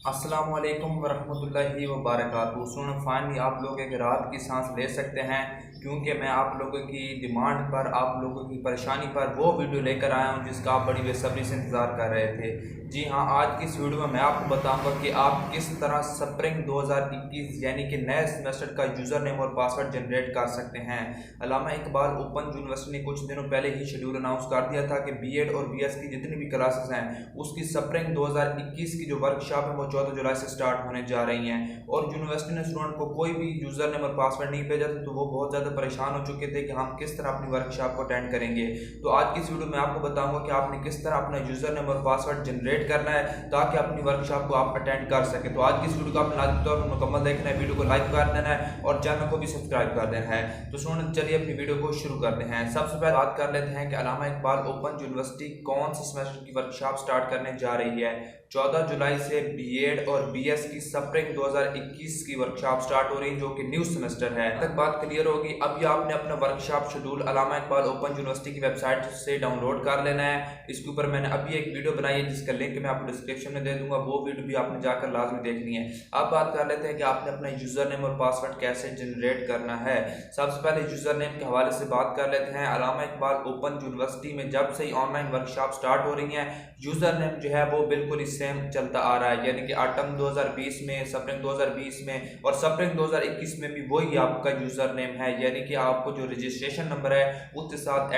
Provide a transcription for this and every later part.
अस्सलाम वालेकुम वरहमतुल्लाहि वबरकातुहू। सुन फाइनली आप लोग एक रात की सांस ले सकते हैं, क्योंकि मैं आप लोगों की डिमांड पर, आप लोगों की परेशानी पर वो वीडियो लेकर आया हूं जिसका आप बड़ी बेसब्री से इंतज़ार कर रहे थे। जी हाँ, आज की इस वीडियो में मैं आपको बताऊंगा कि आप किस तरह स्प्रिंग 2021 यानी कि नए सेमेस्टर का यूज़र नेम और पासवर्ड जनरेट कर सकते हैं। अल्लामा इकबाल ओपन यूनिवर्सिटी ने कुछ दिनों पहले ही शेड्यूल अनाउंस कर दिया था कि बीएड और बीएस की जितनी भी क्लासेस हैं उसकी स्प्रिंग 2021 की जो वर्कशॉप है वो 14 जुलाई से स्टार्ट होने जा रही हैं। और यूनिवर्सिटी ने स्टूडेंट को कोई भी यूज़र नेम और पासवर्ड नहीं भेजा था, तो वो बहुत ज़्यादा परेशान हो चुके थे कि हम किस तरह अपनी वर्कशॉप को अटेंड करेंगे। तो आज की इस वीडियो में आपको बताऊंगा कि आपने किस तरह अपना यूज़र नेम और पासवर्ड जनरेट करना है ताकि अपनी वर्कशॉप को आप अटेंड कर सकें। तो आज की इस वीडियो को आपने लाजमी तौर पर मुकम्मल देखना है, वीडियो को लाइक कर देना है और चैनल को भी सब्सक्राइब कर देना है। तो स्टूडेंट चलिए अपनी वीडियो को शुरू करते हैं। सबसे पहले बात कर लेते हैं कि अल्लामा इकबाल ओपन यूनिवर्सिटी कौन से सेमेस्टर की वर्कशॉप स्टार्ट करने जा रही है। 14 जुलाई से बीएड और बीएस की स्प्रिंग 2021 की वर्कशॉप स्टार्ट हो रही है, जो कि न्यू सेमेस्टर है। तक बात क्लियर होगी। अभी आपने अपना वर्कशॉप शेड्यूल अल्लामा इकबाल ओपन यूनिवर्सिटी की वेबसाइट से डाउनलोड कर लेना है। इसके ऊपर मैंने अभी एक वीडियो बनाई है जिसका लिंक मैं आपको डिस्क्रिप्शन में दे दूंगा, वो वीडियो भी आपने जाकर लाजमी देखनी है। अब बात कर लेते हैं कि आपने अपना यूजर नेम और पासवर्ड कैसे जनरेट करना है। सबसे पहले यूजर नेम के हवाले से बात कर लेते हैं। अल्लामा इकबाल ओपन यूनिवर्सिटी में जब से ही ऑनलाइन वर्कशॉप स्टार्ट हो रही है, यूजर नेम जो है वो बिल्कुल ही सेम चलता आ रहा है, यानी कि ऑटम 2020 में, स्प्रिंग 2020 में और स्प्रिंग 2021 में भी वही आपका यूजर नेम है। यानी कि आपको जो रजिस्ट्रेशन नंबर है उसके साथ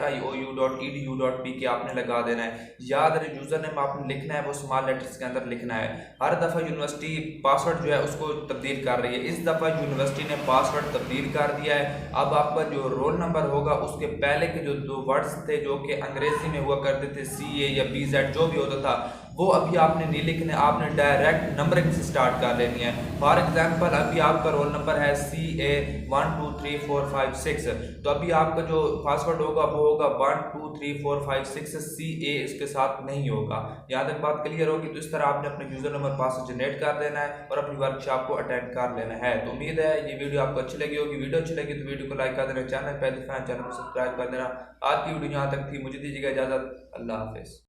@aiou.edu.pk आपने लगा देना है। याद रहे, यूजर नेम आपने लिखना है वो स्मॉल लेटर्स के अंदर लिखना है। हर दफा यूनिवर्सिटी पासवर्ड जो है उसको तब्दील कर रही है। इस दफा यूनिवर्सिटी ने पासवर्ड तब्दील कर दिया है। अब आपका जो रोल नंबर होगा उसके पहले के जो दो वर्ड्स थे जो कि अंग्रेजी में हुआ करते थे, CA या BZ जो भी होता था, वो अभी आपने नहीं लिखने, आपने डायरेक्ट नंबरिंग से स्टार्ट कर लेनी है। फॉर एग्जांपल अभी आपका रोल नंबर है CA12345 तो अभी आपका जो पासवर्ड होगा वो होगा 12345 CA इसके साथ नहीं होगा। यहाँ तक बात क्लियर होगी। तो इस तरह आपने अपने यूजर नंबर पासवर्ड जनरेट कर देना है और अपनी वर्कशॉप को अटेंड कर लेना है। तो उम्मीद है ये वीडियो आपको अच्छी लगी होगी। वीडियो अच्छी लगी तो वीडियो को लाइक कर देना, चैनल को सब्सक्राइब कर देना। आज की वीडियो यहाँ तक थी, मुझे दीजिएगा इजाजत। अल्लाह हाफिज।